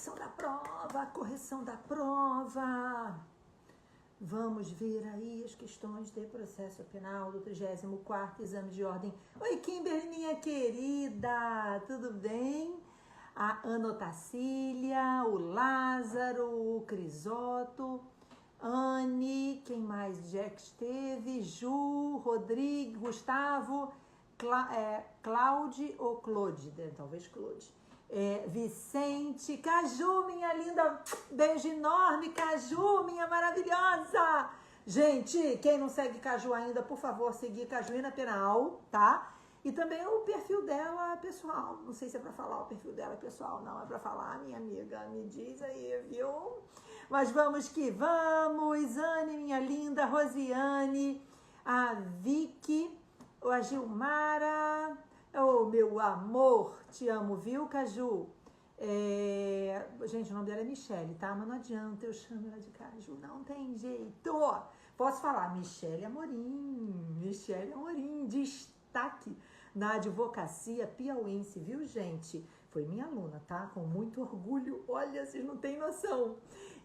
correção da prova, correção da prova. Vamos ver aí as questões de processo penal do 34º exame de ordem. Oi, Kimberly, minha querida, tudo bem? A Ana Otacília, o Lázaro, o Crisoto, Anne, quem mais? Jack esteve, Ju, Rodrigo, Gustavo, Claude ou Claude, talvez Claude. Vicente, Caju, minha linda, beijo enorme, Caju, minha maravilhosa. Gente, quem não segue Caju ainda, por favor, seguir Cajuína Penal, tá? E também o perfil dela pessoal, não sei se é pra falar o perfil dela pessoal, não, é pra falar, minha amiga, me diz aí, viu? Mas vamos que vamos, Anne, minha linda, Rosiane, a Vicky, a Gilmara, oh, meu amor, te amo, viu, Caju? Gente, o nome dela é Michele, tá? Mas não adianta eu chamo ela de Caju, não tem jeito. Posso falar, Michele Amorim, destaque na advocacia piauiense, viu, gente? Foi minha aluna, tá? Com muito orgulho, olha, vocês não têm noção.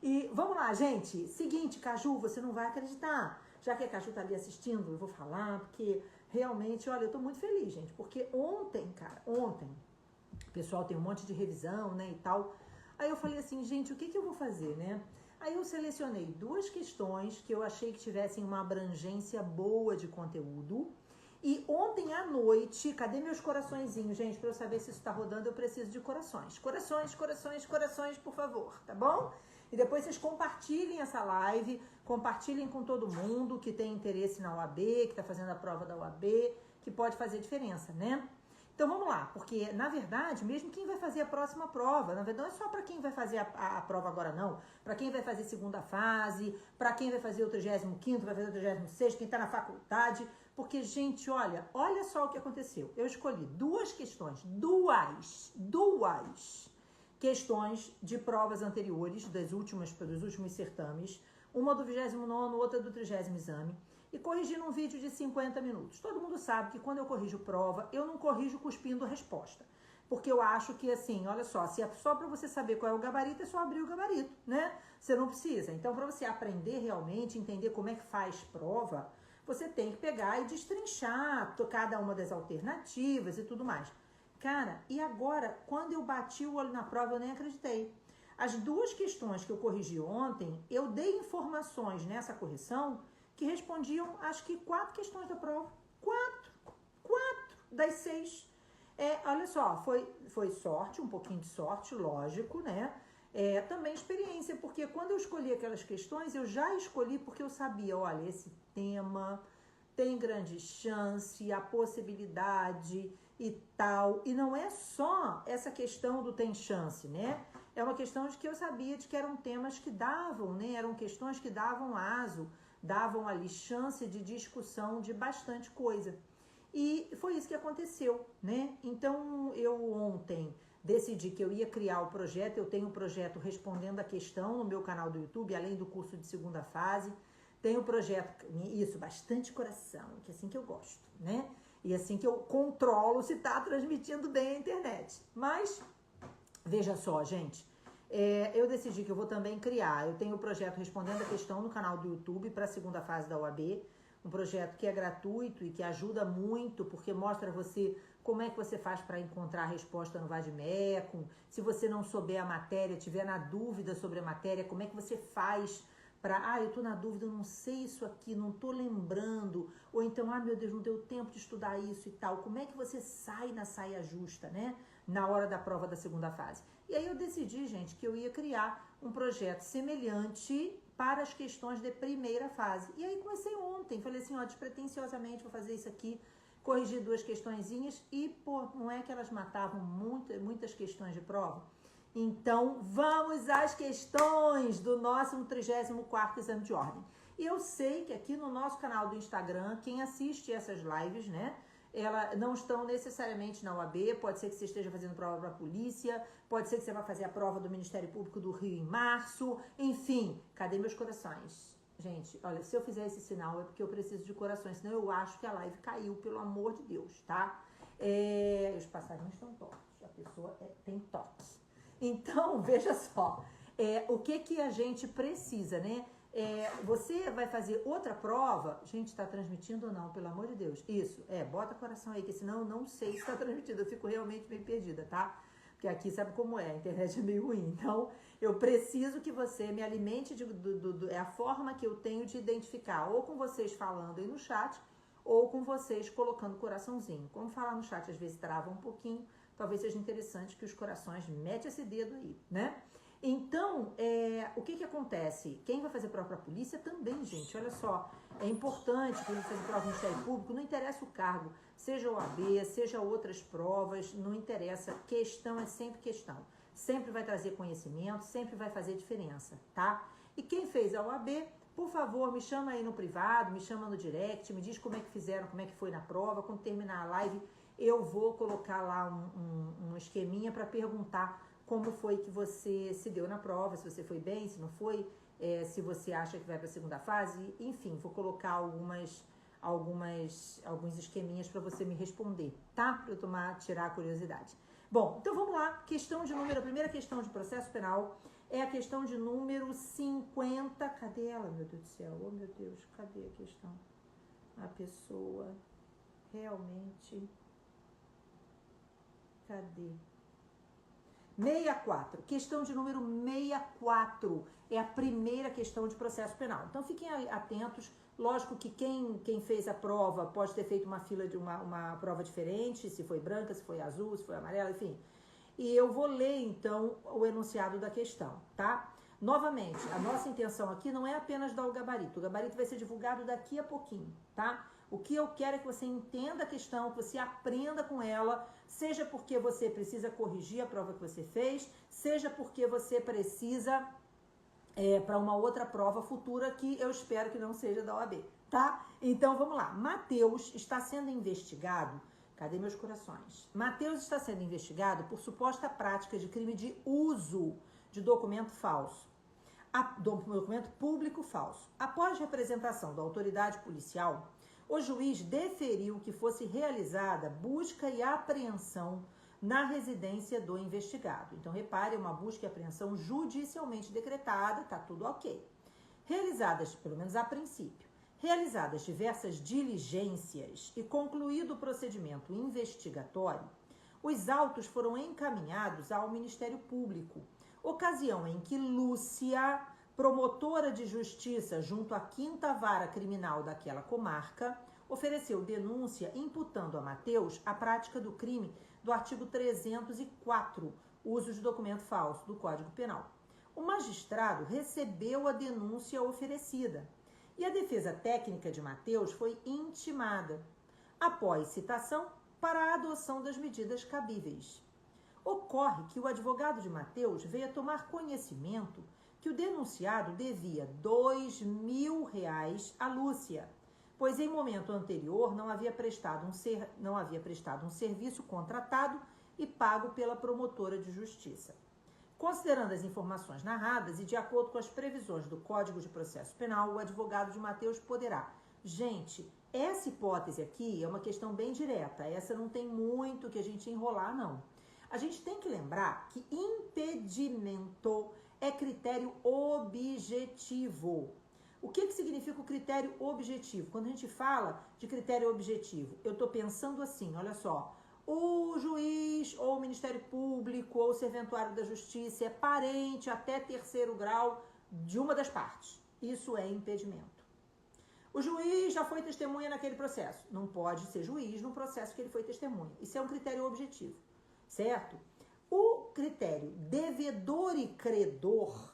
E vamos lá, gente, seguinte, Caju, você não vai acreditar. Já que a Caju tá ali assistindo, eu vou falar, porque realmente, olha, eu tô muito feliz, gente, porque ontem, o pessoal tem um monte de revisão, né, e tal. Aí eu falei assim, gente, o que eu vou fazer, né? Aí eu selecionei 2 questões que eu achei que tivessem uma abrangência boa de conteúdo. E ontem à noite, cadê meus coraçõezinhos, gente? Pra eu saber se isso tá rodando, eu preciso de corações. Corações, por favor, tá bom? E depois vocês compartilhem essa live, compartilhem com todo mundo que tem interesse na OAB, que tá fazendo a prova da OAB, que pode fazer diferença, né? Então vamos lá, porque na verdade, mesmo quem vai fazer a próxima prova, na verdade não é só para quem vai fazer a prova agora não, para quem vai fazer segunda fase, para quem vai fazer o 35º, vai fazer o 36º, quem está na faculdade, porque gente, olha só o que aconteceu. Eu escolhi 2 questões, duas questões de provas anteriores, dos últimos certames, uma do 29º, outra do 30º exame, e corrigi num vídeo de 50 minutos. Todo mundo sabe que quando eu corrijo prova, eu não corrijo cuspindo a resposta. Porque eu acho que, assim, olha só, se é só para você saber qual é o gabarito, é só abrir o gabarito, né? Você não precisa. Então, para você aprender realmente, entender como é que faz prova, você tem que pegar e destrinchar cada uma das alternativas e tudo mais. Cara, e agora, quando eu bati o olho na prova, eu nem acreditei. As 2 questões que eu corrigi ontem, eu dei informações nessa correção que respondiam, acho que 4 questões da prova. 4 das 6. Olha só, foi sorte, um pouquinho de sorte, lógico, né? Também experiência, porque quando eu escolhi aquelas questões, eu já escolhi porque eu sabia, olha, esse tema tem grande chance, a possibilidade e tal. E não é só essa questão do tem chance, né? É uma questão de que eu sabia de que eram temas que davam, né? Eram questões que davam aso, davam ali chance de discussão de bastante coisa. E foi isso que aconteceu, né? Então, eu ontem decidi que eu ia criar o projeto. Eu tenho um projeto respondendo a questão no meu canal do YouTube, além do curso de segunda fase. Tenho um projeto, isso, bastante coração, que é assim que eu gosto, né? E assim que eu controlo se tá transmitindo bem a internet. Mas, veja só, gente, eu decidi que eu vou também criar. Eu tenho o projeto respondendo a questão no canal do YouTube para a segunda fase da OAB. Um projeto que é gratuito e que ajuda muito, porque mostra a você como é que você faz para encontrar a resposta no Vademecum. Se você não souber a matéria, tiver na dúvida sobre a matéria, como é que você faz para, eu tô na dúvida, eu não sei isso aqui, não tô lembrando, ou então, meu Deus, não deu tempo de estudar isso e tal. Como é que você sai na saia justa, né? Na hora da prova da segunda fase. E aí eu decidi, gente, que eu ia criar um projeto semelhante para as questões de primeira fase. E aí comecei ontem, falei assim, despretensiosamente vou fazer isso aqui, corrigi 2 questõezinhas e, pô, não é que elas matavam muitas questões de prova? Então, vamos às questões do nosso 34º exame de ordem. E eu sei que aqui no nosso canal do Instagram, quem assiste essas lives, né, elas não estão necessariamente na OAB, pode ser que você esteja fazendo prova para a polícia, pode ser que você vá fazer a prova do Ministério Público do Rio em março, enfim, cadê meus corações? Gente, olha, se eu fizer esse sinal é porque eu preciso de corações, senão eu acho que a live caiu, pelo amor de Deus, tá? Os passarinhos estão tortos, a pessoa tem toque. Então, veja só, o que a gente precisa, né? Você vai fazer outra prova. Gente, está transmitindo ou não? Pelo amor de Deus. Isso, bota coração aí, que senão eu não sei se está transmitido. Eu fico realmente meio perdida, tá? Porque aqui sabe como é, a internet é meio ruim. Então, eu preciso que você me alimente, é a forma que eu tenho de identificar, ou com vocês falando aí no chat, ou com vocês colocando coraçãozinho. Como falar no chat às vezes trava um pouquinho, talvez seja interessante que os corações mete esse dedo aí, né? Então, o que acontece? Quem vai fazer prova para a polícia também, gente, olha só, é importante quem vai fazer prova no Ministério Público, não interessa o cargo, seja OAB, seja outras provas, não interessa, questão é sempre questão. Sempre vai trazer conhecimento, sempre vai fazer diferença, tá? E quem fez a OAB, por favor, me chama aí no privado, me chama no direct, me diz como é que fizeram, como é que foi na prova, quando terminar a live, eu vou colocar lá um esqueminha para perguntar como foi que você se deu na prova, se você foi bem, se não foi, se você acha que vai para a segunda fase, enfim, vou colocar alguns esqueminhas para você me responder, tá? Para eu tirar a curiosidade. Bom, então vamos lá, a primeira questão de processo penal é a questão de número 50, cadê ela, meu Deus do céu? Oh, meu Deus, cadê a questão? A pessoa realmente, cadê? 64, questão de número 64, é a primeira questão de processo penal. Então fiquem atentos, lógico que quem fez a prova pode ter feito uma fila de uma prova diferente, se foi branca, se foi azul, se foi amarela, enfim. E eu vou ler então o enunciado da questão, tá? Novamente, a nossa intenção aqui não é apenas dar o gabarito vai ser divulgado daqui a pouquinho, tá? O que eu quero é que você entenda a questão, que você aprenda com ela, seja porque você precisa corrigir a prova que você fez, seja porque você precisa para uma outra prova futura que eu espero que não seja da OAB, tá? Então vamos lá. Mateus está sendo investigado. Cadê meus corações? Mateus está sendo investigado por suposta prática de crime de uso de documento falso. Documento público falso. Após representação da autoridade policial, o juiz deferiu que fosse realizada busca e apreensão na residência do investigado. Então, repare, uma busca e apreensão judicialmente decretada, tá tudo ok. Realizadas, pelo menos a princípio, realizadas diversas diligências e concluído o procedimento investigatório, os autos foram encaminhados ao Ministério Público, ocasião em que Lúcia, promotora de justiça junto à 5ª Vara Criminal daquela comarca, ofereceu denúncia imputando a Mateus a prática do crime do artigo 304, uso de documento falso, do Código Penal. O magistrado recebeu a denúncia oferecida e a defesa técnica de Mateus foi intimada, após citação, para a adoção das medidas cabíveis. Ocorre que o advogado de Mateus veio a tomar conhecimento que o denunciado devia R$2.000 a Lúcia, pois em momento anterior não havia prestado um serviço contratado e pago pela promotora de justiça. Considerando as informações narradas e de acordo com as previsões do Código de Processo Penal, o advogado de Mateus poderá. Gente, essa hipótese aqui é uma questão bem direta, essa não tem muito que a gente enrolar, não. A gente tem que lembrar que impedimento é critério objetivo. O que significa o critério objetivo? Quando a gente fala de critério objetivo, eu estou pensando assim, olha só, o juiz ou o Ministério Público ou o serventuário da Justiça é parente até 3º grau de uma das partes. Isso é impedimento. O juiz já foi testemunha naquele processo. Não pode ser juiz no processo que ele foi testemunha. Isso é um critério objetivo, certo? O critério devedor e credor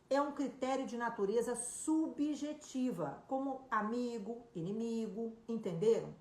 é um critério de natureza subjetiva, como amigo, inimigo, entenderam?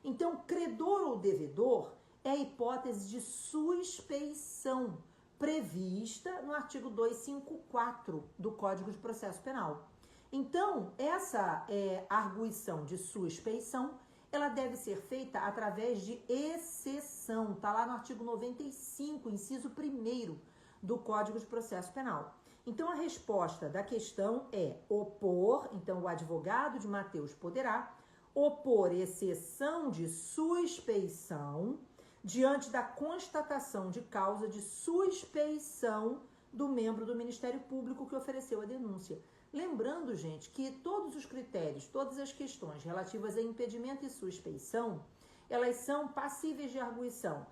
Então, credor ou devedor é a hipótese de suspeição prevista no artigo 254 do Código de Processo Penal. Então, essa arguição de suspeição, ela deve ser feita através de exceção, tá lá no artigo 95, inciso 1º do Código de Processo Penal. Então, a resposta da questão é opor, então o advogado de Mateus poderá opor exceção de suspeição diante da constatação de causa de suspeição do membro do Ministério Público que ofereceu a denúncia. Lembrando, gente, que todos os critérios, todas as questões relativas a impedimento e suspeição, elas são passíveis de arguição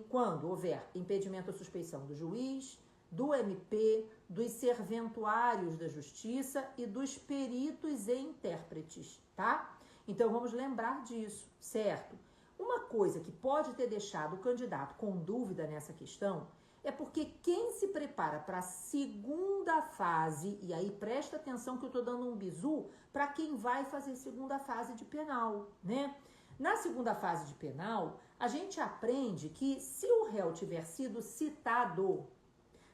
quando houver impedimento ou suspeição do juiz, do MP, dos serventuários da justiça e dos peritos e intérpretes, tá? Então vamos lembrar disso, certo? Uma coisa que pode ter deixado o candidato com dúvida nessa questão é porque quem se prepara para a segunda fase, e aí presta atenção que eu estou dando um bizu para quem vai fazer segunda fase de penal, né? Na segunda fase de penal, a gente aprende que se o réu tiver sido citado,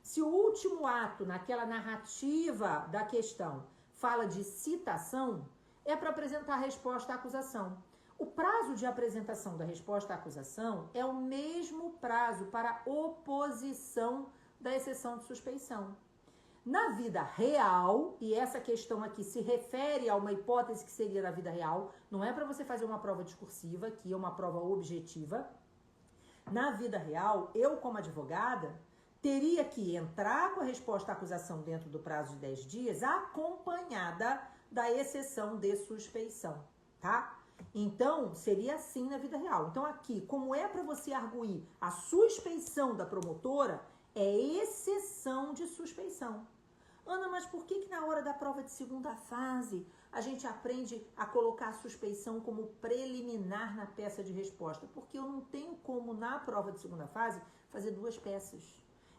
se o último ato naquela narrativa da questão fala de citação, é para apresentar a resposta à acusação. O prazo de apresentação da resposta à acusação é o mesmo prazo para oposição da exceção de suspeição. Na vida real, e essa questão aqui se refere a uma hipótese que seria na vida real, não é para você fazer uma prova discursiva, que é uma prova objetiva. Na vida real, eu como advogada, teria que entrar com a resposta à acusação dentro do prazo de 10 dias, acompanhada da exceção de suspeição, tá? Então, seria assim na vida real. Então, aqui, como é para você arguir a suspeição da promotora, é exceção de suspeição. Ana, mas por que na hora da prova de segunda fase a gente aprende a colocar a suspeição como preliminar na peça de resposta? Porque eu não tenho como, na prova de segunda fase, fazer duas peças.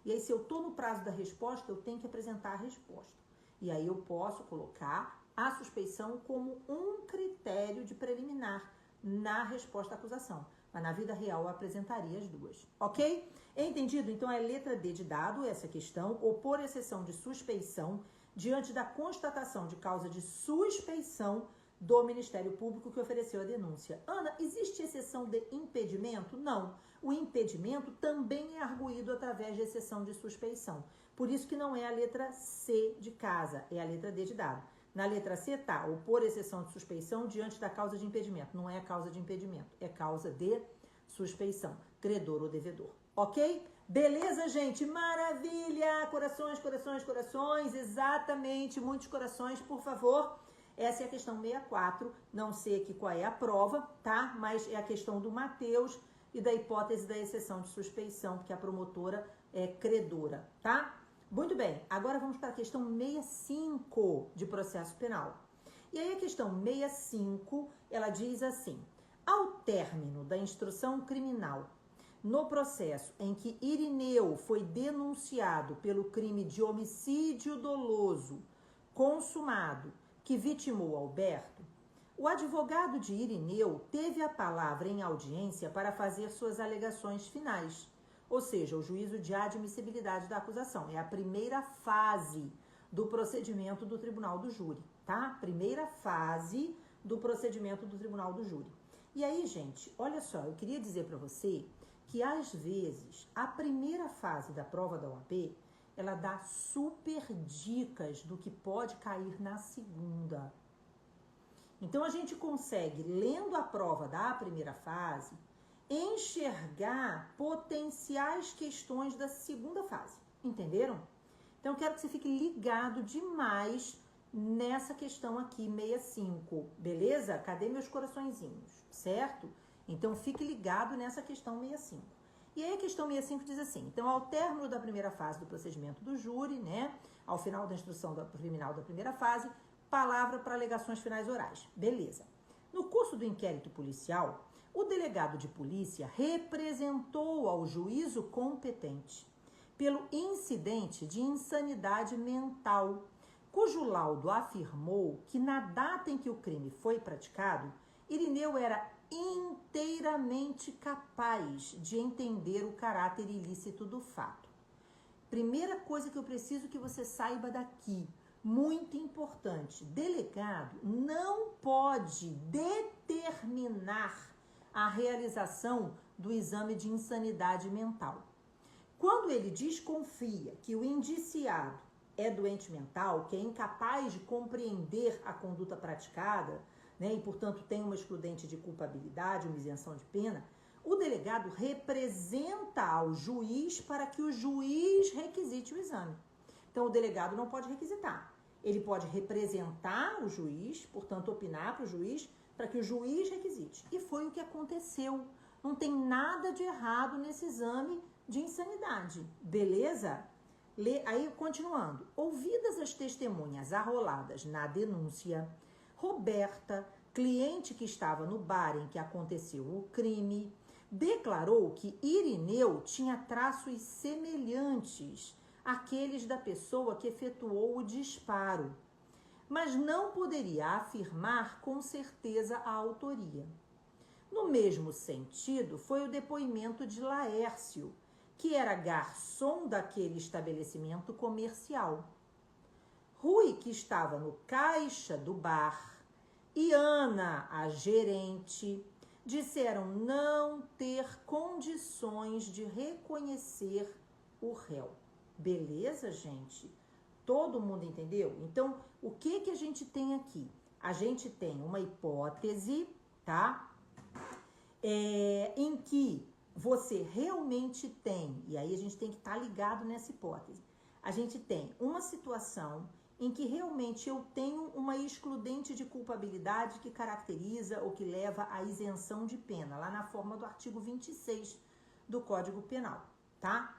E aí, se eu estou no prazo da resposta, eu tenho que apresentar a resposta. E aí eu posso colocar a suspeição como um critério de preliminar na resposta à acusação. Mas na vida real eu apresentaria as duas, ok? Entendido? Então é letra D de dado essa questão, ou por exceção de suspeição, diante da constatação de causa de suspeição do Ministério Público que ofereceu a denúncia. Ana, existe exceção de impedimento? Não. O impedimento também é arguído através de exceção de suspeição. Por isso que não é a letra C de casa, é a letra D de dado. Na letra C tá, ou por exceção de suspeição diante da causa de impedimento. Não é causa de impedimento, é causa de suspeição, credor ou devedor. Ok? Beleza, gente? Maravilha! Corações, corações, corações. Exatamente, muitos corações, por favor. Essa é a questão 64. Não sei aqui qual é a prova, tá? Mas é a questão do Mateus e da hipótese da exceção de suspeição, porque a promotora é credora, tá? Muito bem, agora vamos para a questão 65 de processo penal. E aí a questão 65, ela diz assim: ao término da instrução criminal, no processo em que Irineu foi denunciado pelo crime de homicídio doloso consumado que vitimou Alberto, o advogado de Irineu teve a palavra em audiência para fazer suas alegações finais. Ou seja, o juízo de admissibilidade da acusação. É a primeira fase do procedimento do tribunal do júri, tá? Primeira fase do procedimento do tribunal do júri. E aí, gente, olha só, eu queria dizer para você que, às vezes, a primeira fase da prova da OAB, ela dá super dicas do que pode cair na segunda. Então, a gente consegue, lendo a prova da primeira fase, enxergar potenciais questões da segunda fase, entenderam? Então, eu quero que você fique ligado demais nessa questão aqui, 65, beleza? Cadê meus coraçõezinhos, certo? Então, fique ligado nessa questão 65. E aí, a questão 65 diz assim: então, ao término da primeira fase do procedimento do júri, né, ao final da instrução criminal da primeira fase, palavra para alegações finais orais, beleza. No curso do inquérito policial, o delegado de polícia representou ao juízo competente pelo incidente de insanidade mental, cujo laudo afirmou que na data em que o crime foi praticado, Irineu era inteiramente capaz de entender o caráter ilícito do fato. Primeira coisa que eu preciso que você saiba daqui, muito importante, delegado não pode determinar a realização do exame de insanidade mental. Quando ele desconfia que o indiciado é doente mental, que é incapaz de compreender a conduta praticada, né, e, portanto, tem uma excludente de culpabilidade, uma isenção de pena, O delegado representa ao juiz para que o juiz requisite o exame. Então, o delegado não pode requisitar. Ele pode representar o juiz, portanto, opinar para o juiz, para que o juiz requisite. E foi o que aconteceu. Não tem nada de errado nesse exame de insanidade. Beleza? Aí, continuando. Ouvidas as testemunhas arroladas na denúncia, Roberta, cliente que estava no bar em que aconteceu o crime, declarou que Irineu tinha traços semelhantes àqueles da pessoa que efetuou o disparo, mas não poderia afirmar com certeza a autoria. No mesmo sentido, foi o depoimento de Laércio, que era garçom daquele estabelecimento comercial. Rui, que estava no caixa do bar, e Ana, a gerente, disseram não ter condições de reconhecer o réu. Beleza, gente? Todo mundo entendeu? Então, o que a gente tem aqui? A gente tem uma hipótese, tá? Em que você realmente tem, e aí a gente tem que estar ligado nessa hipótese, a gente tem uma situação em que realmente eu tenho uma excludente de culpabilidade que caracteriza ou que leva à isenção de pena, lá na forma do artigo 26 do Código Penal, tá?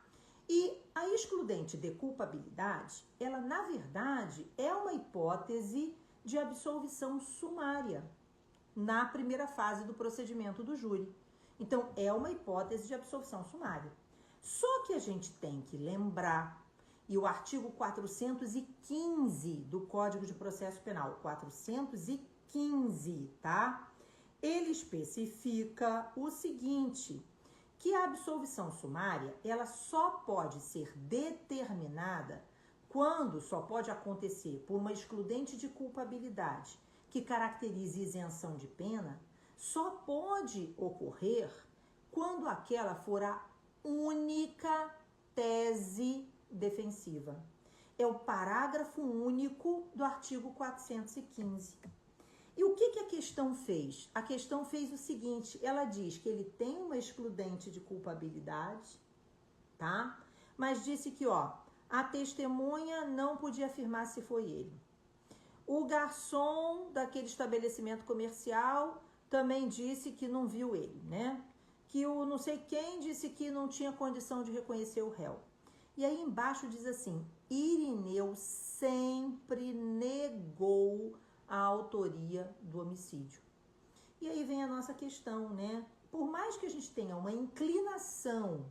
E a excludente de culpabilidade, ela na verdade é uma hipótese de absolvição sumária na primeira fase do procedimento do júri. Então, é uma hipótese de absolvição sumária. Só que a gente tem que lembrar, e o artigo 415 do Código de Processo Penal, 415, tá? Ele especifica o seguinte, que a absolvição sumária, ela só pode ser determinada quando só pode acontecer por uma excludente de culpabilidade que caracterize isenção de pena, só pode ocorrer quando aquela for a única tese defensiva. É o parágrafo único do artigo 415. E o que a questão fez? A questão fez o seguinte, ela diz que ele tem uma excludente de culpabilidade, tá? Mas disse que, a testemunha não podia afirmar se foi ele. O garçom daquele estabelecimento comercial também disse que não viu ele, né? Que o não sei quem disse que não tinha condição de reconhecer o réu. E aí embaixo diz assim, Irineu sempre negou a autoria do homicídio. E aí vem a nossa questão, né? Por mais que a gente tenha uma inclinação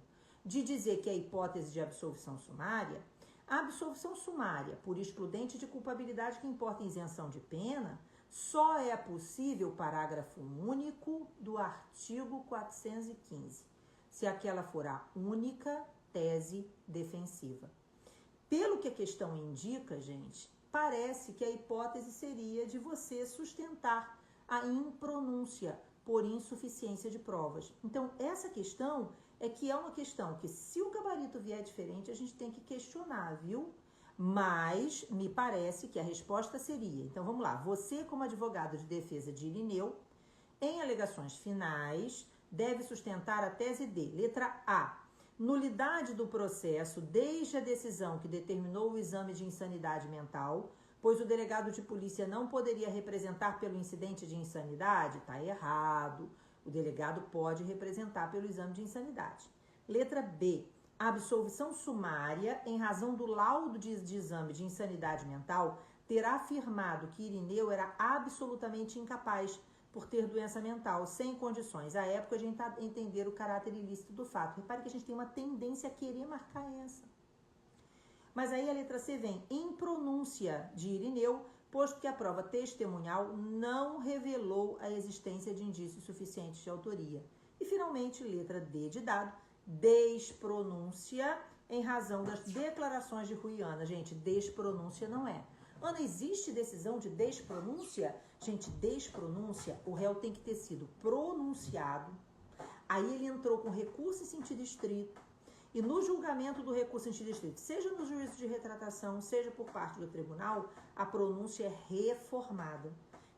de dizer que é a hipótese de absolvição sumária, a absolvição sumária por excludente de culpabilidade que importa em isenção de pena só é possível, parágrafo único do artigo 415, se aquela for a única tese defensiva. Pelo que a questão indica, gente, parece que a hipótese seria de você sustentar a impronúncia por insuficiência de provas. Então, essa questão é uma questão que, se o gabarito vier diferente, a gente tem que questionar, viu? Mas me parece que a resposta seria, então vamos lá, você como advogado de defesa de Irineu, em alegações finais, deve sustentar a tese D, letra A, nulidade do processo desde a decisão que determinou o exame de insanidade mental, pois o delegado de polícia não poderia representar pelo incidente de insanidade, tá errado, o delegado pode representar pelo exame de insanidade. Letra B, absolvição sumária, em razão do laudo de exame de insanidade mental, terá afirmado que Irineu era absolutamente incapaz por ter doença mental, sem condições, à época, de entender o caráter ilícito do fato. Repare que a gente tem uma tendência a querer marcar essa. Mas aí a letra C vem, impronúncia de Irineu, posto que a prova testemunhal não revelou a existência de indícios suficientes de autoria. E, finalmente, letra D de dado, despronúncia em razão das declarações de Rui e Ana. Gente, despronúncia não é. Ana, existe decisão de despronúncia? Gente, despronúncia, o réu tem que ter sido pronunciado. Aí ele entrou com recurso em sentido estrito. E no julgamento do recurso em sentido estrito, seja no juízo de retratação, seja por parte do tribunal, a pronúncia é reformada.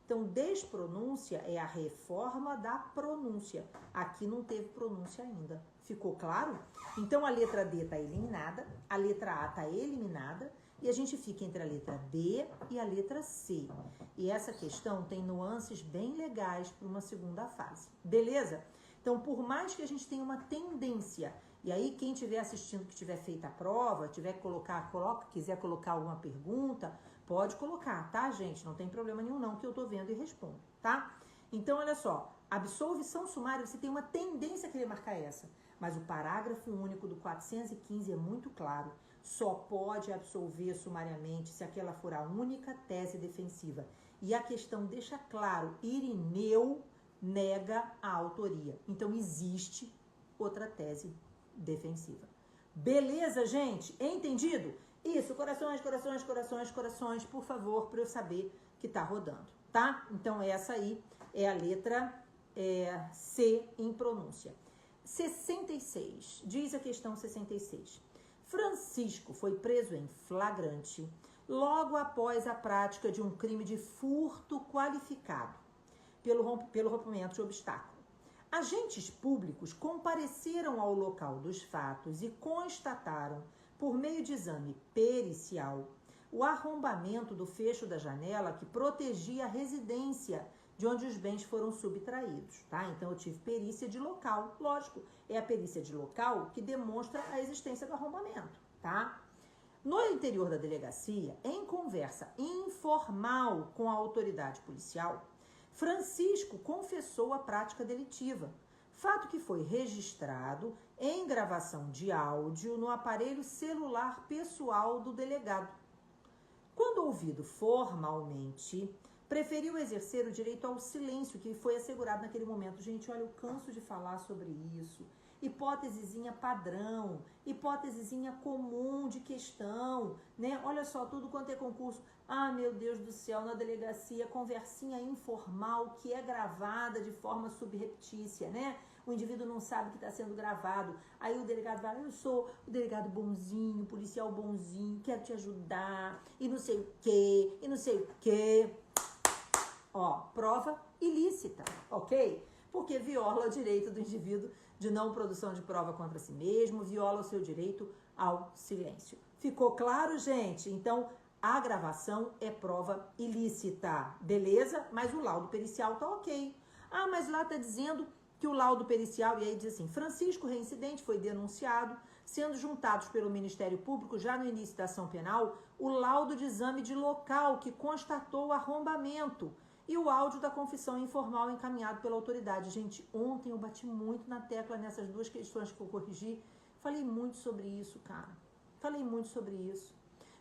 Então, despronúncia é a reforma da pronúncia. Aqui não teve pronúncia ainda. Ficou claro? Então, a letra D está eliminada, a letra A está eliminada e a gente fica entre a letra D e a letra C. E essa questão tem nuances bem legais para uma segunda fase. Beleza? Então, por mais que a gente tenha uma tendência, e aí quem estiver assistindo, que tiver feito a prova, quiser colocar alguma pergunta, pode colocar, tá, gente? Não tem problema nenhum não, que eu tô vendo e respondo, tá? Então, olha só, absolvição sumária, você tem uma tendência a querer marcar essa, mas o parágrafo único do 415 é muito claro, só pode absolver sumariamente se aquela for a única tese defensiva. E a questão deixa claro, Irineu nega a autoria. Então, existe outra tese defensiva. Beleza, gente? Entendido? Isso, corações, corações, corações, corações, por favor, para eu saber que tá rodando, tá? Então, essa aí é a letra C em pronúncia. 66, diz a questão 66. Francisco foi preso em flagrante logo após a prática de um crime de furto qualificado pelo rompimento de obstáculo. Agentes públicos compareceram ao local dos fatos e constataram, por meio de exame pericial, o arrombamento do fecho da janela que protegia a residência de onde os bens foram subtraídos, tá? Então, eu tive perícia de local, lógico, é a perícia de local que demonstra a existência do arrombamento, tá? No interior da delegacia, em conversa informal com a autoridade policial, Francisco confessou a prática delitiva, fato que foi registrado em gravação de áudio no aparelho celular pessoal do delegado. Quando ouvido formalmente, preferiu exercer o direito ao silêncio que foi assegurado naquele momento. Gente, olha, eu canso de falar sobre isso. Hipótesezinha padrão, hipótesezinha comum de questão, né? Olha só, tudo quanto é concurso. Ah, meu Deus do céu, na delegacia, conversinha informal que é gravada de forma subreptícia, né? O indivíduo não sabe que está sendo gravado. Aí o delegado vai, eu sou o delegado bonzinho, policial bonzinho, quero te ajudar, e não sei o quê, e não sei o quê. Ó, prova ilícita, ok? Porque viola o direito do indivíduo de não produção de prova contra si mesmo, viola o seu direito ao silêncio. Ficou claro, gente? Então, a gravação é prova ilícita, beleza? Mas o laudo pericial tá ok. Ah, mas lá tá dizendo que o laudo pericial, e aí diz assim, Francisco, reincidente, foi denunciado, sendo juntados pelo Ministério Público, já no início da ação penal, o laudo de exame de local que constatou o arrombamento e o áudio da confissão informal encaminhado pela autoridade. Gente, ontem eu bati muito na tecla nessas duas questões que eu corrigi. Falei muito sobre isso, cara. Falei muito sobre isso.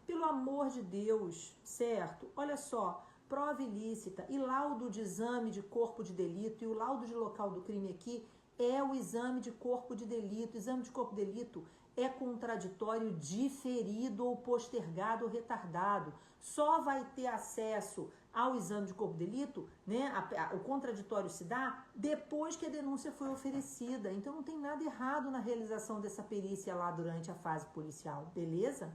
Pelo amor de Deus, certo? Olha só, prova ilícita e laudo de exame de corpo de delito, e o laudo de local do crime aqui é o exame de corpo de delito. Exame de corpo de delito é contraditório diferido ou postergado ou retardado. Só vai ter acesso ao exame de corpo de delito, né? O contraditório se dá depois que a denúncia foi oferecida. Então não tem nada errado na realização dessa perícia lá durante a fase policial, beleza?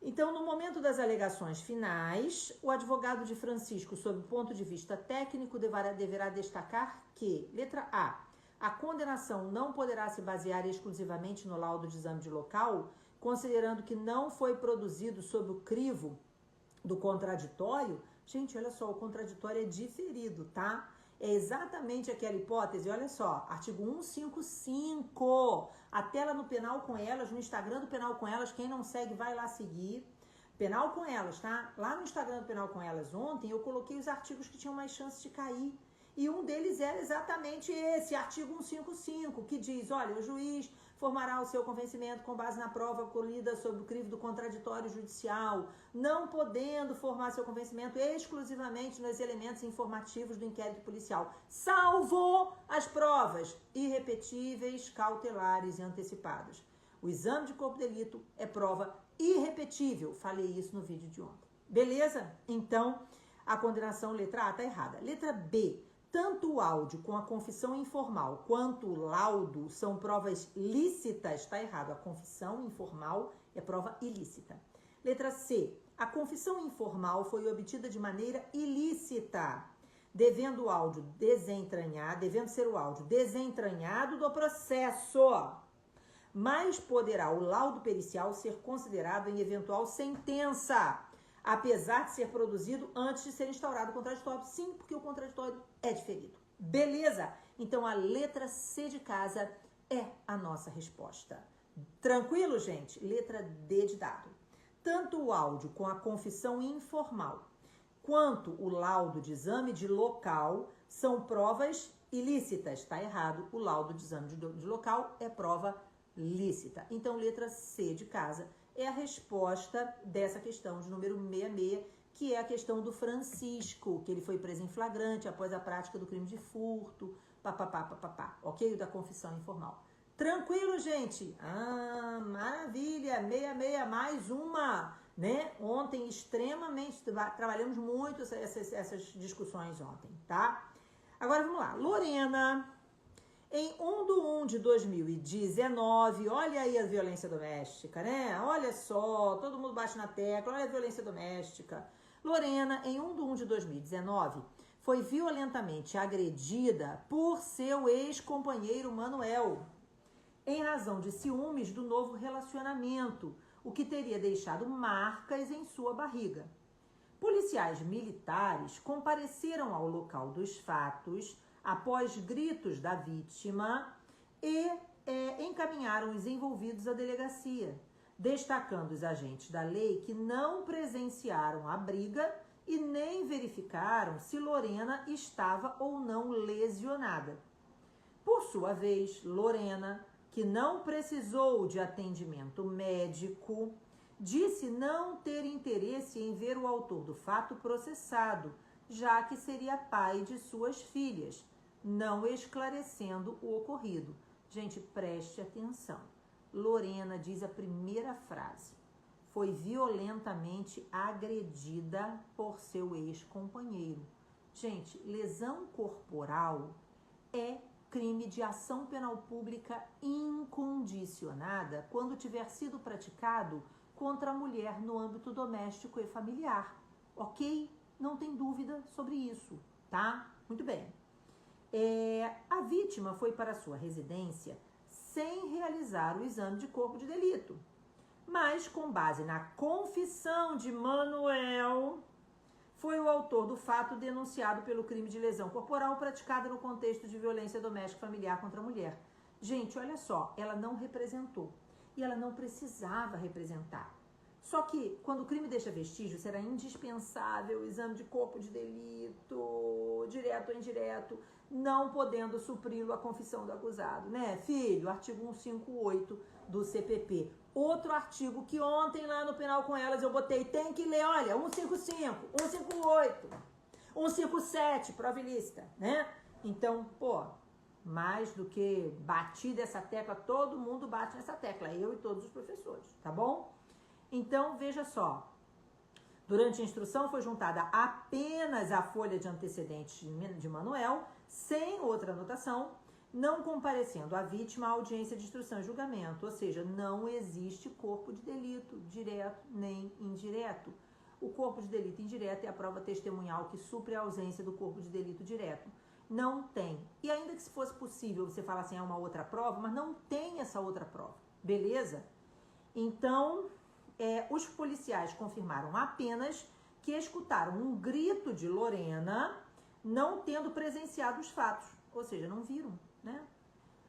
Então, no momento das alegações finais, o advogado de Francisco, sob o ponto de vista técnico, deverá destacar que, letra A condenação não poderá se basear exclusivamente no laudo de exame de local, considerando que não foi produzido sob o crivo do contraditório. Gente, olha só, o contraditório é diferido, tá? É exatamente aquela hipótese, olha só, artigo 155, a tela no Penal com Elas, no Instagram do Penal com Elas, quem não segue vai lá seguir, Penal com Elas, tá? Lá no Instagram do Penal com Elas ontem eu coloquei os artigos que tinham mais chance de cair, e um deles era exatamente esse, artigo 155, que diz, olha, o juiz formará o seu convencimento com base na prova colhida sob o crivo do contraditório judicial, não podendo formar seu convencimento exclusivamente nos elementos informativos do inquérito policial, salvo as provas irrepetíveis, cautelares e antecipadas. O exame de corpo de delito é prova irrepetível. Falei isso no vídeo de ontem. Beleza? Então, a condenação letra A está errada. Letra B. Tanto o áudio com a confissão informal quanto o laudo são provas lícitas, está errado. A confissão informal é prova ilícita. Letra C. A confissão informal foi obtida de maneira ilícita, devendo ser o áudio desentranhado do processo, mas poderá o laudo pericial ser considerado em eventual sentença, apesar de ser produzido antes de ser instaurado o contraditório. Sim, porque o contraditório é diferido. Beleza? Então a letra C de casa é a nossa resposta. Tranquilo, gente? Letra D de dado. Tanto o áudio com a confissão informal quanto o laudo de exame de local são provas ilícitas. Está errado. O laudo de exame de local é prova lícita. Então, letra C de casa é a resposta dessa questão de número 66, que é a questão do Francisco, que ele foi preso em flagrante após a prática do crime de furto, ok? Da confissão informal. Tranquilo, gente? Ah, maravilha! 66 mais uma, né? Ontem, extremamente, trabalhamos muito essas discussões ontem, tá? Agora, vamos lá. Lorena, em 1/1/2019, olha aí a violência doméstica, né? Olha só, todo mundo bate na tecla, olha a violência doméstica. Lorena, em 1/1/2019, foi violentamente agredida por seu ex-companheiro Manuel, em razão de ciúmes do novo relacionamento, o que teria deixado marcas em sua barriga. Policiais militares compareceram ao local dos fatos após gritos da vítima e encaminharam os envolvidos à delegacia, destacando os agentes da lei que não presenciaram a briga e nem verificaram se Lorena estava ou não lesionada. Por sua vez, Lorena, que não precisou de atendimento médico, disse não ter interesse em ver o autor do fato processado, já que seria pai de suas filhas, não esclarecendo o ocorrido. Gente, preste atenção. Lorena diz a primeira frase: foi violentamente agredida por seu ex-companheiro. Gente, lesão corporal é crime de ação penal pública incondicionada quando tiver sido praticado contra a mulher no âmbito doméstico e familiar, ok? Não tem dúvida sobre isso, tá? Muito bem. A vítima foi para sua residência sem realizar o exame de corpo de delito, mas com base na confissão de Manuel, foi o autor do fato denunciado pelo crime de lesão corporal praticada no contexto de violência doméstica familiar contra a mulher. Gente, olha só, ela não representou e ela não precisava representar. Só que, quando o crime deixa vestígio, será indispensável o exame de corpo de delito, direto ou indireto, não podendo supri-lo a confissão do acusado, né, filho? Artigo 158 do CPP. Outro artigo que ontem lá no Penal com Elas eu botei, tem que ler, olha, 155, 158, 157, prova ilícita, né? Então, pô, mais do que bati dessa tecla, todo mundo bate nessa tecla, eu e todos os professores, tá bom? Então, veja só, durante a instrução foi juntada apenas a folha de antecedentes de Manuel, sem outra anotação, não comparecendo a vítima à audiência de instrução e julgamento, ou seja, não existe corpo de delito direto nem indireto. O corpo de delito indireto é a prova testemunhal que supre a ausência do corpo de delito direto. Não tem. E ainda que se fosse possível você falar assim, é uma outra prova, mas não tem essa outra prova, beleza? Então, os policiais confirmaram apenas que escutaram um grito de Lorena, não tendo presenciado os fatos, ou seja, não viram, né?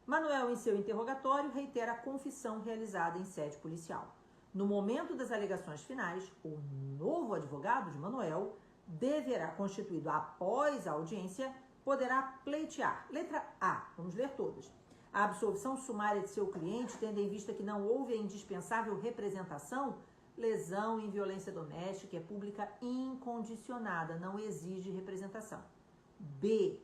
Manuel, em seu interrogatório, reitera a confissão realizada em sede policial. No momento das alegações finais, o novo advogado de Manuel deverá, constituído após a audiência, poderá pleitear. Letra A, vamos ler todas. A absolvição sumária de seu cliente, tendo em vista que não houve a indispensável representação, lesão em violência doméstica é pública incondicionada, não exige representação. B.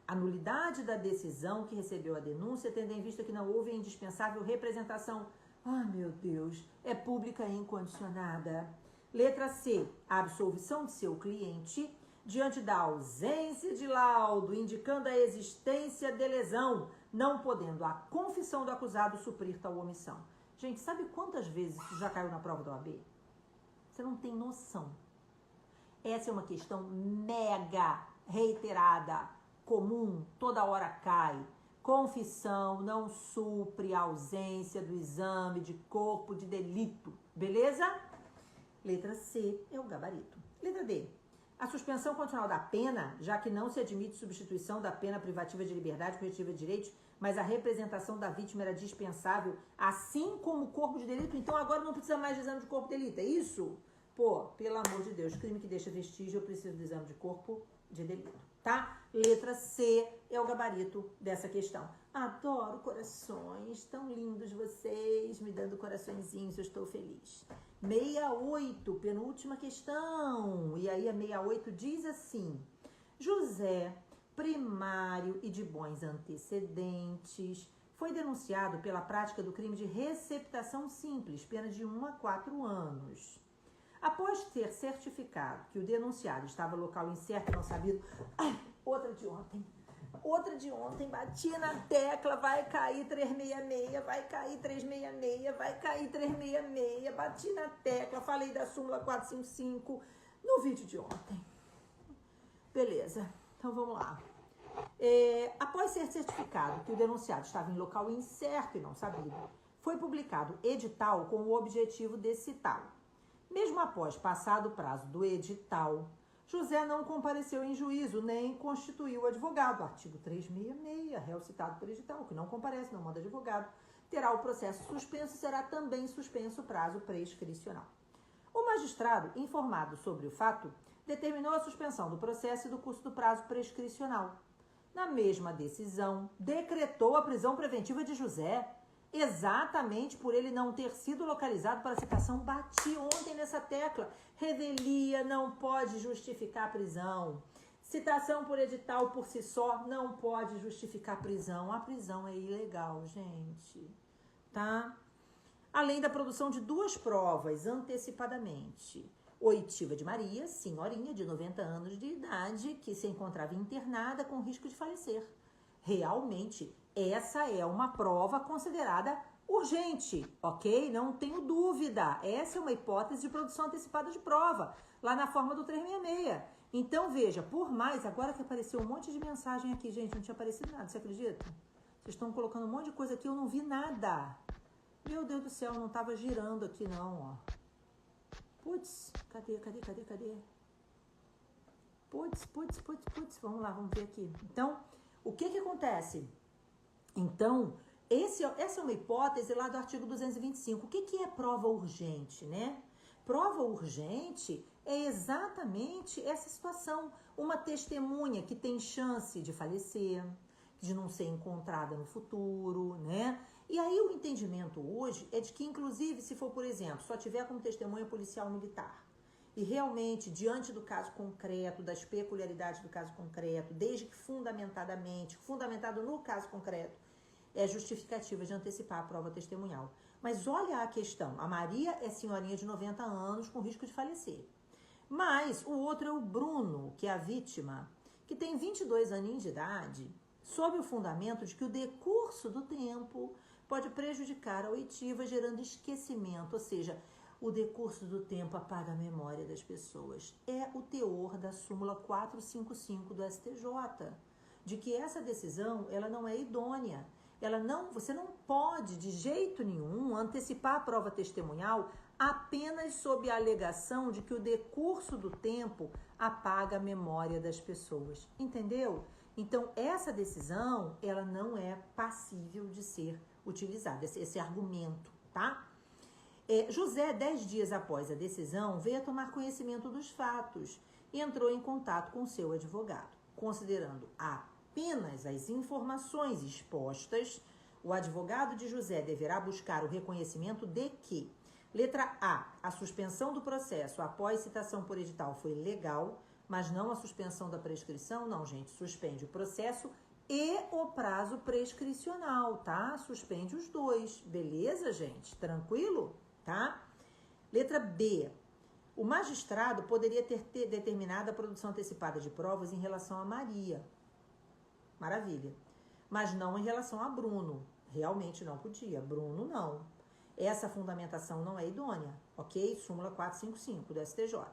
A nulidade da decisão que recebeu a denúncia, tendo em vista que não houve a indispensável representação. Ai, meu Deus, é pública e incondicionada. Letra C. A absolvição de seu cliente, diante da ausência de laudo, indicando a existência de lesão, não podendo a confissão do acusado suprir tal omissão. Gente, sabe quantas vezes isso já caiu na prova da OAB? Você não tem noção. Essa é uma questão mega reiterada, comum, toda hora cai. Confissão não supre a ausência do exame de corpo de delito. Beleza? Letra C é o gabarito. Letra D. A suspensão condicional da pena, já que não se admite substituição da pena privativa de liberdade, privativa de direitos, mas a representação da vítima era dispensável, assim como o corpo de delito, então agora não precisa mais de exame de corpo de delito, é isso? Pô, pelo amor de Deus, crime que deixa vestígio, eu preciso do exame de corpo de delito, tá? Letra C é o gabarito dessa questão. Adoro corações, tão lindos vocês, me dando coraçõezinhos, eu estou feliz. 68, penúltima questão. E aí a 68 diz assim: José, primário e de bons antecedentes, foi denunciado pela prática do crime de receptação simples, pena de 1 a 4 anos. Após ter certificado que o denunciado estava local incerto e não sabido... Ai, outra de ontem, bati na tecla, vai cair 366, vai cair 366, vai cair 366, bati na tecla, falei da súmula 455 no vídeo de ontem. Beleza, então vamos lá. Após ser certificado que o denunciado estava em local incerto e não sabido, foi publicado edital com o objetivo desse tal. Mesmo após passado o prazo do edital, José não compareceu em juízo nem constituiu advogado. Artigo 366, réu citado por edital, que não comparece, não manda advogado, terá o processo suspenso e será também suspenso o prazo prescricional. O magistrado, informado sobre o fato, determinou a suspensão do processo e do curso do prazo prescricional. Na mesma decisão, decretou a prisão preventiva de José, exatamente por ele não ter sido localizado para a citação. Bati ontem nessa tecla. Revelia não pode justificar a prisão. Citação por edital por si só não pode justificar a prisão. A prisão é ilegal, gente. Tá? Além da produção de 2 provas antecipadamente. Oitiva de Maria, senhorinha de 90 anos de idade, que se encontrava internada com risco de falecer. Realmente, essa é uma prova considerada urgente, ok? Não tenho dúvida. Essa é uma hipótese de produção antecipada de prova, lá na forma do 366. Então, veja, por mais, agora que apareceu um monte de mensagem aqui, gente, não tinha aparecido nada, você acredita? Vocês estão colocando um monte de coisa aqui, eu não vi nada. Meu Deus do céu, não estava girando aqui não, ó. Putz, cadê? Putz, vamos lá, vamos ver aqui. Então, o que acontece? Então, essa é uma hipótese lá do artigo 225. O que é prova urgente, né? Prova urgente é exatamente essa situação. Uma testemunha que tem chance de falecer, de não ser encontrada no futuro, né? E aí o entendimento hoje é de que, inclusive, se for, por exemplo, só tiver como testemunha policial militar, e realmente, diante do caso concreto, das peculiaridades do caso concreto, desde que fundamentado no caso concreto, é justificativa de antecipar a prova testemunhal. Mas olha a questão, a Maria é senhorinha de 90 anos com risco de falecer. Mas o outro é o Bruno, que é a vítima, que tem 22 aninhos de idade, sob o fundamento de que o decurso do tempo pode prejudicar a oitiva, gerando esquecimento, ou seja, o decurso do tempo apaga a memória das pessoas. É o teor da súmula 455 do STJ, de que essa decisão ela não é idônea. Você não pode, de jeito nenhum, antecipar a prova testemunhal apenas sob a alegação de que o decurso do tempo apaga a memória das pessoas. Entendeu? Então, essa decisão, ela não é passível de ser utilizada, esse argumento, tá? José, 10 dias após a decisão, veio a tomar conhecimento dos fatos e entrou em contato com seu advogado. Considerando apenas as informações expostas, o advogado de José deverá buscar o reconhecimento de que, letra A suspensão do processo após citação por edital foi legal, mas não a suspensão da prescrição. Não, gente, suspende o processo e o prazo prescricional, tá? Suspende os dois, beleza, gente? Tranquilo? Tá? Letra B. O magistrado poderia ter determinado a produção antecipada de provas em relação a Maria. Maravilha. Mas não em relação a Bruno. Realmente não podia. Bruno, não. essa fundamentação não é idônea, ok? Súmula 455 do STJ.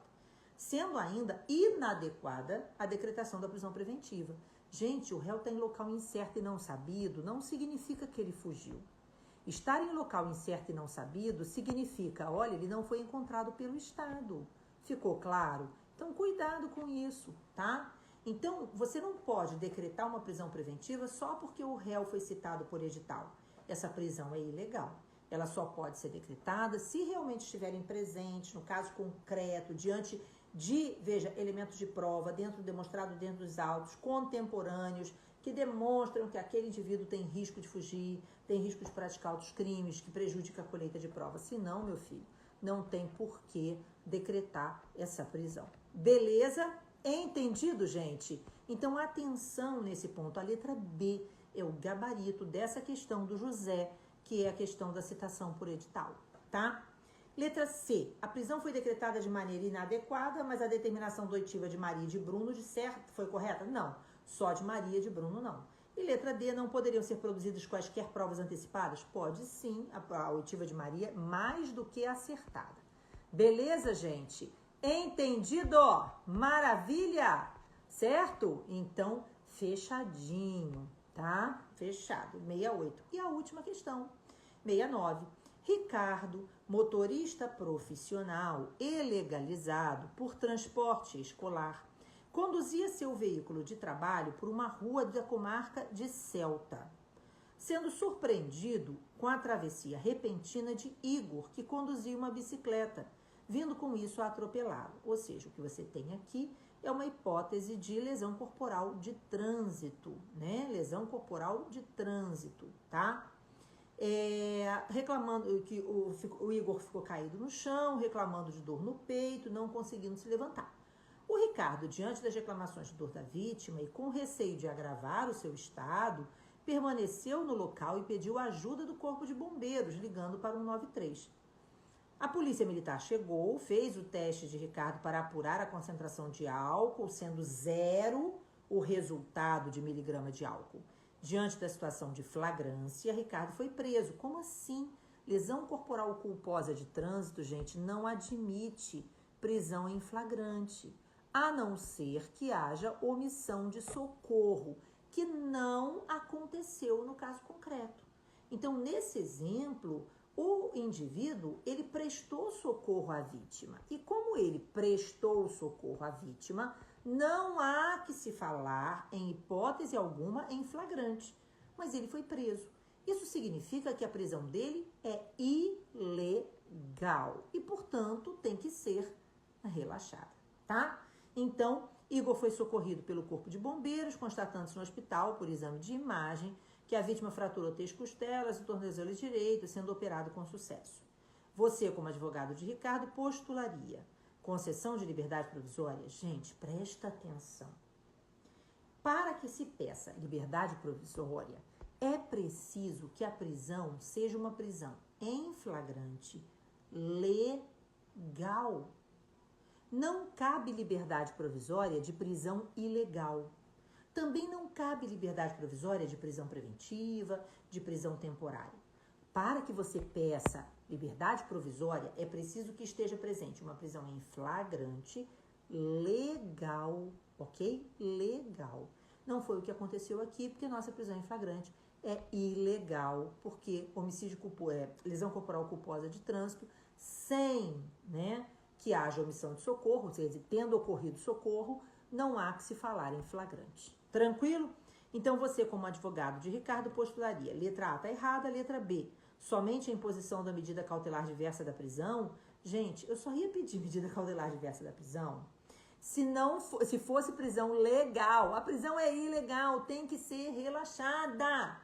Sendo ainda inadequada a decretação da prisão preventiva. Gente, o réu está em local incerto e não sabido não significa que ele fugiu. Estar em local incerto e não sabido significa, olha, ele não foi encontrado pelo Estado. Ficou claro? Então, cuidado com isso, tá? Então, você não pode decretar uma prisão preventiva só porque o réu foi citado por edital. Essa prisão é ilegal. Ela só pode ser decretada se realmente estiverem presentes, no caso concreto, diante de, veja, elementos de prova, demonstrado dentro dos autos, contemporâneos, que demonstram que aquele indivíduo tem risco de fugir, tem risco de praticar outros crimes, que prejudica a colheita de prova. Se não, meu filho, não tem por que decretar essa prisão. Beleza? Entendido, gente? Então, atenção nesse ponto. A letra B é o gabarito dessa questão do José, que é a questão da citação por edital, tá? Letra C. A prisão foi decretada de maneira inadequada, mas a determinação doitiva de Maria e de Bruno, de certo, foi correta? Não. Só de Maria e de Bruno, não. E letra D. Não poderiam ser produzidas quaisquer provas antecipadas? Pode sim. A oitiva de Maria mais do que acertada. Beleza, gente? Entendido? Maravilha! Certo? Então, fechadinho, tá? Fechado. 68. E a última questão. 69. Ricardo, motorista profissional e legalizado por transporte escolar, conduzia seu veículo de trabalho por uma rua da comarca de Celta, sendo surpreendido com a travessia repentina de Igor, que conduzia uma bicicleta, vindo com isso a atropelá-lo. Ou seja, o que você tem aqui é uma hipótese de lesão corporal de trânsito, né? Lesão corporal de trânsito, tá? Reclamando que o Igor ficou caído no chão, reclamando de dor no peito, não conseguindo se levantar. O Ricardo, diante das reclamações de dor da vítima e com receio de agravar o seu estado, permaneceu no local e pediu ajuda do corpo de bombeiros, ligando para o 193. A polícia militar chegou, fez o teste de Ricardo para apurar a concentração de álcool, sendo 0 o resultado de miligrama de álcool. Diante da situação de flagrância, Ricardo foi preso. Como assim? Lesão corporal culposa de trânsito, gente, não admite prisão em flagrante, a não ser que haja omissão de socorro, que não aconteceu no caso concreto. Então, nesse exemplo, o indivíduo, ele prestou socorro à vítima. E como ele prestou socorro à vítima, não há que se falar, em hipótese alguma, em flagrante. Mas ele foi preso. Isso significa que a prisão dele é ilegal e, portanto, tem que ser relaxada, tá? Então, Igor foi socorrido pelo corpo de bombeiros, constatando-se no hospital, por exame de imagem, que a vítima fraturou 3 costelas e tornozelo direito, sendo operado com sucesso. Você, como advogado de Ricardo, postularia concessão de liberdade provisória? Gente, presta atenção. Para que se peça liberdade provisória, é preciso que a prisão seja uma prisão em flagrante, legal. Não cabe liberdade provisória de prisão ilegal. Também não cabe liberdade provisória de prisão preventiva, de prisão temporária. Para que você peça liberdade provisória, é preciso que esteja presente uma prisão em flagrante, legal, ok? Legal. Não foi o que aconteceu aqui, porque nossa prisão em flagrante é ilegal, porque homicídio lesão corporal culposa de trânsito, sem, né, que haja omissão de socorro, ou seja, tendo ocorrido socorro, não há que se falar em flagrante. Tranquilo? Então, você, como advogado de Ricardo, postularia: letra A está errada, letra B, somente a imposição da medida cautelar diversa da prisão. Gente, eu só ia pedir medida cautelar diversa da prisão se fosse prisão legal. A prisão é ilegal, tem que ser relaxada,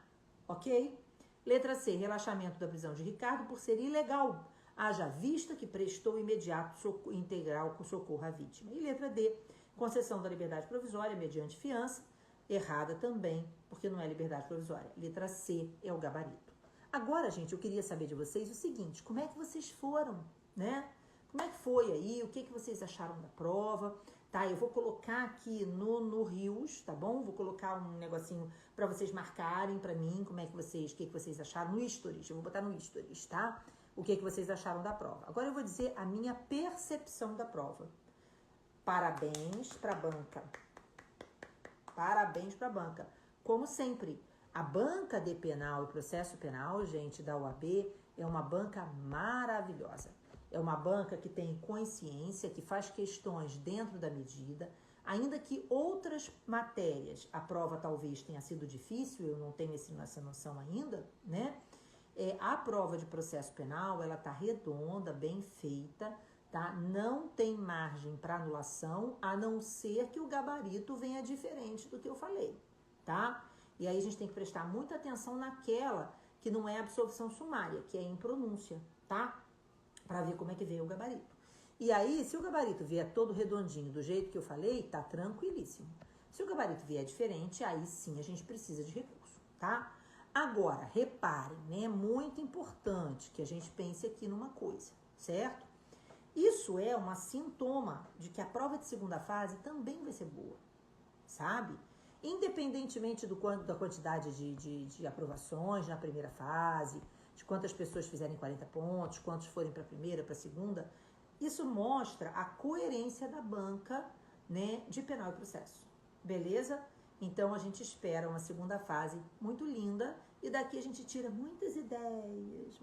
ok? Letra C, relaxamento da prisão de Ricardo por ser ilegal, haja vista que prestou imediato integral com socorro à vítima. E letra D, concessão da liberdade provisória mediante fiança, errada também, porque não é liberdade provisória. Letra C é o gabarito. Agora, gente, eu queria saber de vocês o seguinte: como é que vocês foram, né? Como é que foi aí? O que vocês acharam da prova? Tá, eu vou colocar aqui no Rios, tá bom? Vou colocar um negocinho para vocês marcarem para mim o que vocês acharam no Stories. Eu vou botar no Stories, tá? o que vocês acharam da prova. Agora eu vou dizer a minha percepção da prova. Parabéns para a banca. Parabéns para a banca. Como sempre, a banca de penal e processo penal, gente, da UAB, é uma banca maravilhosa. É uma banca que tem consciência, que faz questões dentro da medida, ainda que outras matérias, a prova talvez tenha sido difícil, eu não tenho essa noção ainda, né? A prova de processo penal, ela tá redonda, bem feita, tá? Não tem margem para anulação, a não ser que o gabarito venha diferente do que eu falei, tá? E aí a gente tem que prestar muita atenção naquela que não é absolvição sumária, que é impronúncia, tá? Para ver como é que veio o gabarito. E aí, se o gabarito vier todo redondinho, do jeito que eu falei, tá tranquilíssimo. Se o gabarito vier diferente, aí sim a gente precisa de recurso, tá? Agora, reparem, né? É muito importante que a gente pense aqui numa coisa, certo? Isso é um sintoma de que a prova de segunda fase também vai ser boa, sabe? Independentemente da quantidade de aprovações na primeira fase, de quantas pessoas fizerem 40 pontos, quantos forem para a primeira, para a segunda, isso mostra a coerência da banca, né, de penal e processo. Beleza? Então, a gente espera uma segunda fase muito linda e daqui a gente tira muitas ideias,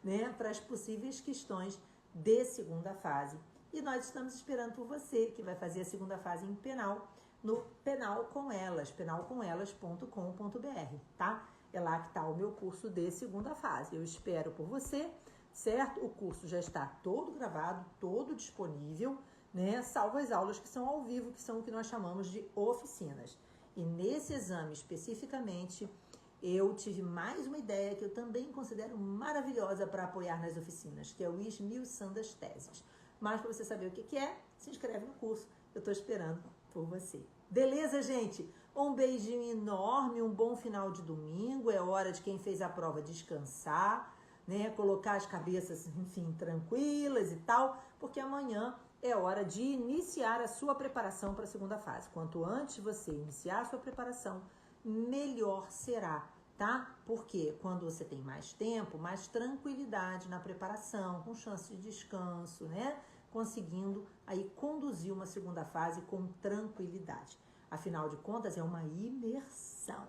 né, para as possíveis questões de segunda fase. E nós estamos esperando por você, que vai fazer a segunda fase em penal, no Penal com Elas, penalcomelas.com.br, tá? É lá que está o meu curso de segunda fase. Eu espero por você, certo? O curso já está todo gravado, todo disponível, né? Salvo as aulas que são ao vivo, que são o que nós chamamos de oficinas. E nesse exame especificamente, eu tive mais uma ideia que eu também considero maravilhosa para apoiar nas oficinas, que é o esmiuçando as teses. Mas para você saber o que é, se inscreve no curso. Eu estou esperando por você. Beleza, gente? Um beijinho enorme, um bom final de domingo. É hora de quem fez a prova descansar, né? Colocar as cabeças, enfim, tranquilas e tal, porque amanhã é hora de iniciar a sua preparação para a segunda fase. Quanto antes você iniciar a sua preparação, melhor será, tá? Porque quando você tem mais tempo, mais tranquilidade na preparação, com chance de descanso, né? Conseguindo aí conduzir uma segunda fase com tranquilidade. Afinal de contas, é uma imersão,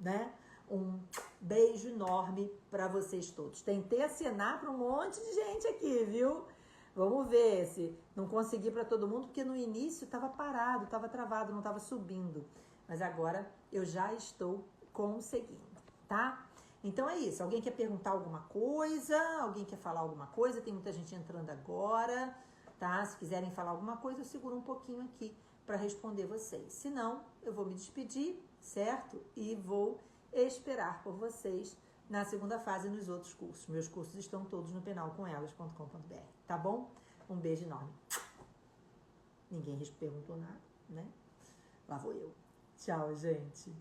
né? Um beijo enorme para vocês todos. Tentei acenar para um monte de gente aqui, viu? Vamos ver se não consegui para todo mundo, porque no início estava parado, estava travado, não estava subindo. Mas agora eu já estou conseguindo, tá? Então é isso. Alguém quer perguntar alguma coisa? Alguém quer falar alguma coisa? Tem muita gente entrando agora, tá? Se quiserem falar alguma coisa, eu seguro um pouquinho aqui para responder vocês. Se não, eu vou me despedir, certo? E vou esperar por vocês na segunda fase nos outros cursos. Meus cursos estão todos no penalcomelas.com.br, tá bom? Um beijo enorme. Ninguém perguntou nada, né? Lá vou eu. Tchau, gente.